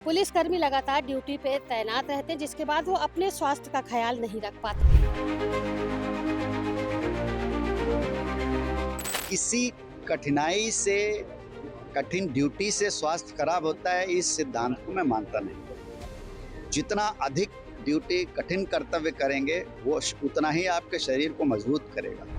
पुलिसकर्मी लगातार ड्यूटी पे तैनात रहते हैं, जिसके बाद वो अपने स्वास्थ्य का ख्याल नहीं रख पाते। किसी कठिनाई से, कठिन ड्यूटी से स्वास्थ्य खराब होता है, इस सिद्धांत को मैं मानता नहीं। जितना अधिक ड्यूटी, कठिन कर्तव्य करेंगे, वो उतना ही आपके शरीर को मजबूत करेगा।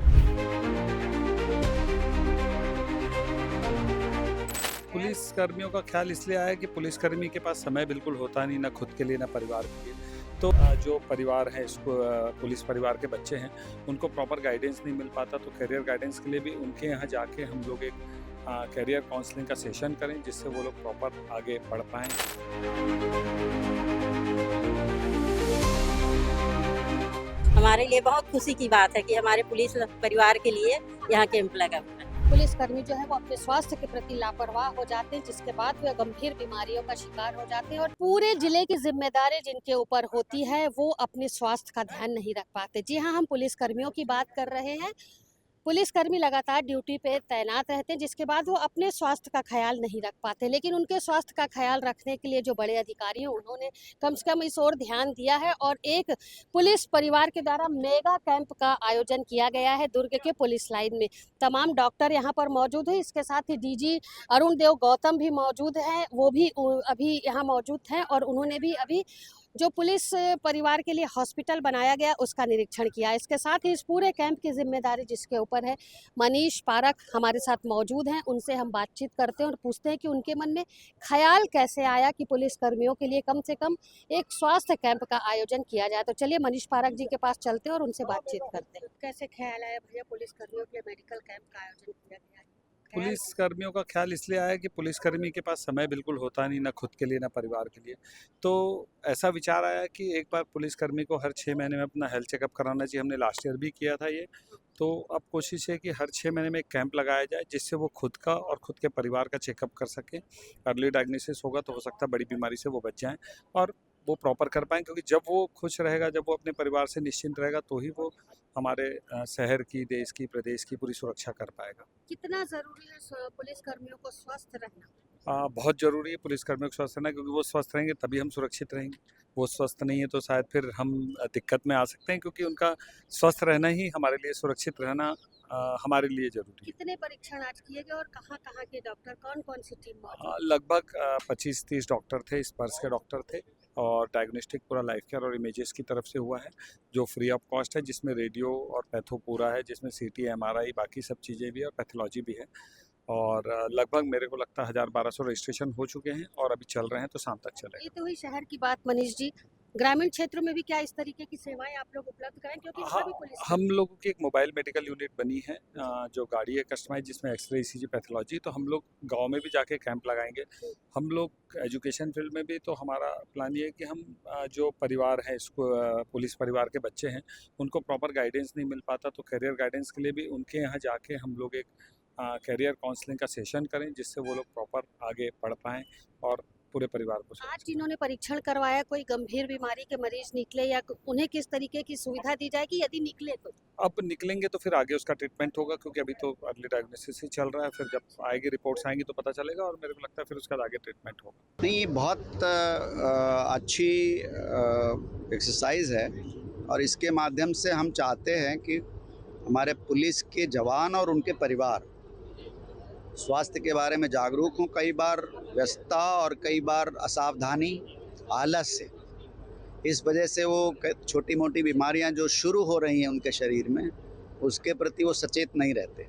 पुलिस कर्मियों का ख्याल इसलिए आया कि पुलिसकर्मी के पास समय बिल्कुल होता नहीं, ना खुद के लिए ना परिवार के लिए। तो जो परिवार है, इसको पुलिस परिवार के बच्चे हैं, उनको प्रॉपर गाइडेंस नहीं मिल पाता। तो करियर गाइडेंस के लिए भी उनके यहाँ जाके हम लोग एक करियर काउंसलिंग का सेशन करें, जिससे वो लोग प्रॉपर आगे बढ़ पाएँ। हमारे लिए बहुत खुशी की बात है कि हमारे पुलिस परिवार के लिए यहाँ कैंप लगा हुआ है। पुलिसकर्मी जो है वो अपने स्वास्थ्य के प्रति लापरवाह हो जाते हैं, जिसके बाद वे गंभीर बीमारियों का शिकार हो जाते हैं और पूरे जिले की जिम्मेदारी जिनके ऊपर होती है वो अपने स्वास्थ्य का ध्यान नहीं रख पाते। जी हाँ, हम पुलिसकर्मियों की बात कर रहे हैं। पुलिसकर्मी लगातार ड्यूटी पे तैनात रहते हैं, जिसके बाद वो अपने स्वास्थ्य का ख्याल नहीं रख पाते। लेकिन उनके स्वास्थ्य का ख्याल रखने के लिए जो बड़े अधिकारी हैं, उन्होंने कम से कम इस ओर ध्यान दिया है और एक पुलिस परिवार के द्वारा मेगा कैंप का आयोजन किया गया है दुर्ग के पुलिस लाइन में। तमाम डॉक्टर यहाँ पर मौजूद हैं। इसके साथ ही डीजी अरुण देव गौतम भी मौजूद हैं, वो भी अभी यहाँ मौजूद हैं और उन्होंने भी अभी जो पुलिस परिवार के लिए हॉस्पिटल बनाया गया उसका निरीक्षण किया। इसके साथ ही इस पूरे कैंप की जिम्मेदारी जिसके ऊपर है, मनीष पारख हमारे साथ मौजूद हैं। उनसे हम बातचीत करते हैं और पूछते हैं कि उनके मन में ख्याल कैसे आया कि पुलिस कर्मियों के लिए कम से कम एक स्वास्थ्य कैंप का आयोजन किया जाए। तो चलिए मनीष पारख जी के पास चलते हैं और उनसे बातचीत करते हैं। कैसे ख्याल आया भैया पुलिस कर्मियों के लिए मेडिकल कैंप का आयोजन किया गया है? पुलिस कर्मियों का ख्याल इसलिए आया कि पुलिसकर्मी के पास समय बिल्कुल होता नहीं, ना खुद के लिए ना परिवार के लिए। तो ऐसा विचार आया कि एक बार पुलिसकर्मी को हर 6 महीने में अपना हेल्थ चेकअप कराना चाहिए। हमने लास्ट ईयर भी किया था ये। तो अब कोशिश है कि हर 6 महीने में एक कैंप लगाया जाए, जिससे वो खुद का और खुद के परिवार का चेकअप कर सकें। अर्ली डायग्नोसिस होगा तो हो सकता है बड़ी बीमारी से वो बच जाएँ और वो प्रॉपर कर पाएँ, क्योंकि जब वो खुश रहेगा, जब वो अपने परिवार से निश्चिंत रहेगा, तो ही वो हमारे शहर की, देश की, प्रदेश की पूरी सुरक्षा कर पाएगा। कितना जरूरी है पुलिस कर्मियों को स्वस्थ रहना? बहुत ज़रूरी है पुलिसकर्मियों को स्वस्थ रहना, क्योंकि वो स्वस्थ रहेंगे तभी हम सुरक्षित रहेंगे। वो स्वस्थ नहीं है तो शायद फिर हम दिक्कत में आ सकते हैं, क्योंकि उनका स्वस्थ रहना ही हमारे लिए, सुरक्षित रहना हमारे लिए ज़रूरी है। कितने परीक्षण आज किए गए और कहाँ-कहाँ के डॉक्टर, कौन-कौन सी टीम मौजूद? लगभग 25-30 डॉक्टर थे, स्पर्श के डॉक्टर थे और डायग्नोस्टिक पूरा लाइफ केयर और इमेजेस की तरफ से हुआ है, जो फ्री ऑफ कॉस्ट है, जिसमें रेडियो और पैथो पूरा है, जिसमें सीटी, एमआरआई, बाकी सब चीज़ें भी है और पैथोलॉजी भी है। और लगभग मेरे को लगता है 1000-1200 रजिस्ट्रेशन हो चुके हैं और अभी चल रहे हैं, तो शाम तक चलेगा। ये तो हुई शहर की बात मनीष जी। ग्रामीण क्षेत्रों में भी क्या इस तरीके की सेवाएं आप लोग उपलब्ध कराएं, क्योंकि हाँ, इसमें भी पुलिस हम लोगों की एक मोबाइल मेडिकल यूनिट बनी है, जो गाड़ी है कस्टमाइज, जिसमें एक्सरे, ईसीजी, पैथोलॉजी। तो हम लोग गांव में भी जाके कैंप लगाएंगे। हम लोग एजुकेशन फील्ड में भी, तो हमारा प्लान ये है कि हम जो परिवार है, इसको पुलिस परिवार के बच्चे हैं, उनको प्रॉपर गाइडेंस नहीं मिल पाता। तो करियर गाइडेंस के लिए भी उनके यहाँ जाके हम लोग एक करियर काउंसलिंग का सेशन करें, जिससे वो लोग प्रॉपर आगे बढ़ पाएँ और पूरे परिवार को। आज जिन्होंने परीक्षण करवाया, कोई गंभीर बीमारी के मरीज निकले या उन्हें किस तरीके की सुविधा दी जाएगी यदि निकले तो? अब निकलेंगे तो फिर आगे उसका ट्रीटमेंट होगा, क्योंकि अभी तो अर्ली डायग्नोसिस ही चल रहा है। फिर जब आएगी, रिपोर्ट्स आएंगी तो पता चलेगा और मेरे को लगता है फिर उसके बाद आगे ट्रीटमेंट होगा। नहीं, बहुत अच्छी एक्सरसाइज है और इसके माध्यम से हम चाहते हैं कि हमारे पुलिस के जवान और उनके परिवार स्वास्थ्य के बारे में जागरूक हों। कई बार व्यस्तता और कई बार असावधानी, आलस्य, इस वजह से वो छोटी मोटी बीमारियां जो शुरू हो रही हैं उनके शरीर में, उसके प्रति वो सचेत नहीं रहते।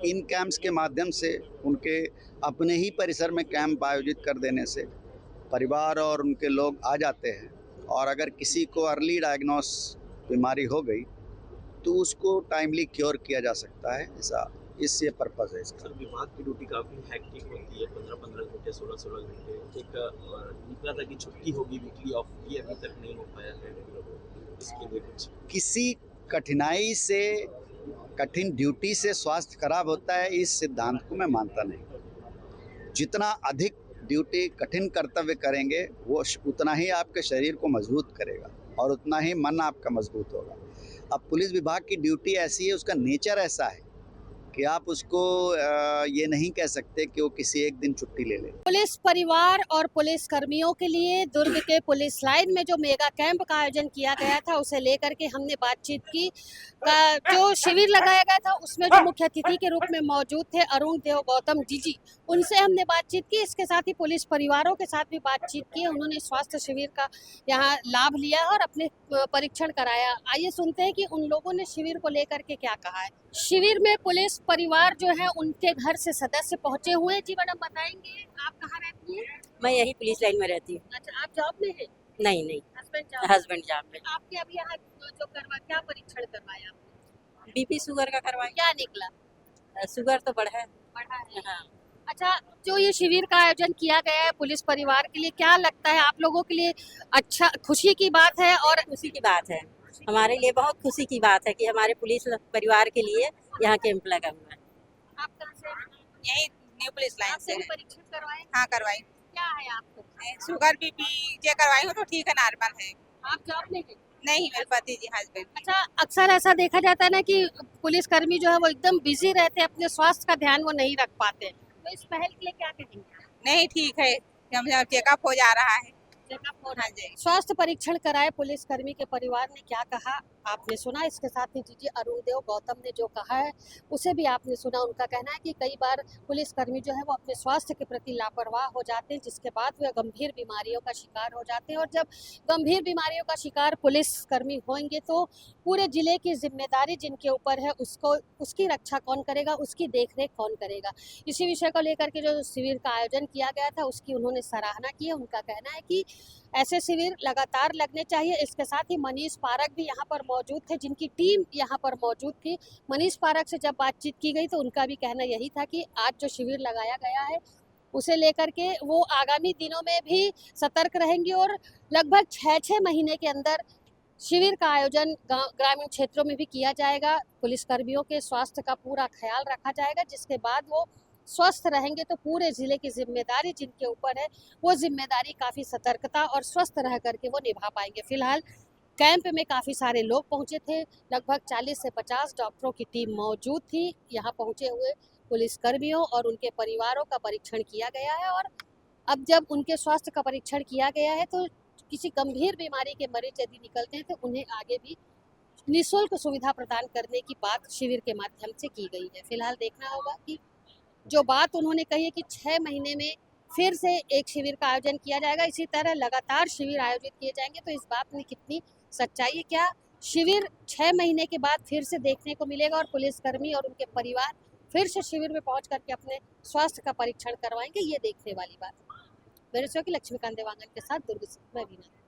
इन कैंप्स के माध्यम से, उनके अपने ही परिसर में कैंप आयोजित कर देने से परिवार और उनके लोग आ जाते हैं और अगर किसी को अर्ली डायग्नोस बीमारी हो गई तो उसको टाइमली क्योर किया जा सकता है। ऐसा इससे पर्पज़ है इसका। सर, विभाग की ड्यूटी काफ़ी हैक्टिक होती है, 15-15 घंटे, 16-16 घंटे। एक निकला था कि छुट्टी होगी, वीकली ऑफ, ये अभी तक नहीं हो पाया है। इसके लिए कुछ किसी कठिनाई से, कठिन ड्यूटी से स्वास्थ्य खराब होता है, इस सिद्धांत को मैं मानता नहीं। जितना अधिक ड्यूटी, कठिन कर्तव्य करेंगे, वो उतना ही आपके शरीर को मजबूत करेगा और उतना ही मन आपका मजबूत होगा। अब पुलिस विभाग की ड्यूटी ऐसी है, उसका नेचर ऐसा है कि आप उसको ये नहीं कह सकते कि वो किसी एक दिन छुट्टी ले ले। पुलिस परिवार और पुलिस कर्मियों के लिए दुर्ग के पुलिस लाइन में जो मेगा कैंप का आयोजन किया गया था उसे लेकर के हमने बातचीत की। जो शिविर लगाया गया था उसमें जो मुख्य अतिथि के रूप में मौजूद थे अरुण देव गौतम जी, उनसे हमने बातचीत की। इसके साथ ही पुलिस परिवारों के साथ भी बातचीत की। उन्होंने स्वास्थ्य शिविर का यहाँ लाभ लिया और अपने परीक्षण कराया। आइए सुनते हैं कि उन लोगों ने शिविर को लेकर के क्या कहा है। शिविर में पुलिस परिवार जो है उनके घर से सदस्य पहुंचे हुए हैं। जी मैडम बताएंगे आप कहाँ रहती हैं? मैं यही पुलिस लाइन में रहती हूँ। अच्छा, आप जॉब में हैं? नहीं, हस्बैंड हस्बैंड जॉब में। आपके अभी यहाँ जो क्या परीक्षण करवाया आपने? बीपी शुगर का करवाया। क्या निकला? शुगर तो बढ़ा है। बढ़ा है। हाँ। अच्छा, जो ये शिविर का आयोजन किया गया है पुलिस परिवार के लिए, क्या लगता है आप लोगों के लिए अच्छा खुशी की बात है? और खुशी की बात है, हमारे लिए बहुत खुशी की बात है कि हमारे पुलिस परिवार के लिए यहाँ कैंप लगा हुआ है। आप कहाँ से हैं? यही न्यू पुलिस लाइन से आपने भी है। परीक्षण करवाए? हाँ करवाई, क्या है आपको? शुगर बीपी जे करवाई हो तो ठीक है, नॉर्मल है। आप जॉब में हैं? नहीं, मेरे पति जी हस्बैंड। अच्छा, अक्सर ऐसा देखा जाता है ना कि पुलिस कर्मी जो है वो एकदम बिजी रहते हैं, अपने स्वास्थ्य का ध्यान वो नहीं रख पाते। तो इस पहल के लिए क्या कहेंगे? नहीं ठीक है, हम चेकअप हो जा रहा है। चेकअप हो हाँ जी। स्वास्थ्य परीक्षण कराए पुलिसकर्मी के परिवार ने क्या कहा आपने सुना। इसके साथ ही जीजी अरुण देव गौतम ने जो कहा है उसे भी आपने सुना। उनका कहना है कि कई बार पुलिसकर्मी जो है वो अपने स्वास्थ्य के प्रति लापरवाह हो जाते हैं, जिसके बाद वे गंभीर बीमारियों का शिकार हो जाते हैं। और जब गंभीर बीमारियों का शिकार पुलिसकर्मी होंगे तो पूरे जिले की जिम्मेदारी जिनके ऊपर है उसकी रक्षा कौन करेगा, उसकी देखरेख कौन करेगा। इसी विषय को लेकर के जो शिविर का आयोजन किया गया था उसकी उन्होंने सराहना की है। उनका कहना है कि ऐसे शिविर लगातार लगने चाहिए। इसके साथ ही मनीष पारक भी यहाँ पर मौजूद थे, जिनकी टीम यहाँ पर मौजूद थी। मनीष पारक से जब बातचीत की गई तो उनका भी कहना यही था कि आज जो शिविर लगाया गया है उसे लेकर के वो आगामी दिनों में भी सतर्क रहेंगे और लगभग 6 महीने के अंदर शिविर का आयोजन ग्रामीण क्षेत्रों में भी किया जाएगा। पुलिसकर्मियों के स्वास्थ्य का पूरा ख्याल रखा जाएगा, जिसके बाद वो स्वस्थ रहेंगे तो पूरे जिले की जिम्मेदारी जिनके ऊपर है वो जिम्मेदारी काफ़ी सतर्कता और स्वस्थ रह करके वो निभा पाएंगे। फिलहाल कैंप में काफ़ी सारे लोग पहुंचे थे, लगभग 40 से 50 डॉक्टरों की टीम मौजूद थी। यहाँ पहुंचे हुए पुलिसकर्मियों और उनके परिवारों का परीक्षण किया गया है। और अब जब उनके स्वास्थ्य का परीक्षण किया गया है तो किसी गंभीर बीमारी के मरीज यदि निकलते हैं तो उन्हें आगे भी निःशुल्क सुविधा प्रदान करने की बात शिविर के माध्यम से की गई है। फिलहाल देखना होगा कि जो बात उन्होंने कही है कि 6 महीने में फिर से एक शिविर का आयोजन किया जाएगा, इसी तरह लगातार शिविर आयोजित किए जाएंगे, तो इस बात में कितनी सच्चाई है, क्या शिविर 6 महीने के बाद फिर से देखने को मिलेगा और पुलिसकर्मी और उनके परिवार फिर से शिविर में पहुंच करके अपने स्वास्थ्य का परीक्षण करवाएंगे, ये देखने वाली बात है। मेरे सहयोगी लक्ष्मीकांत देवांगन के साथ दुर्ग से मैं बीना।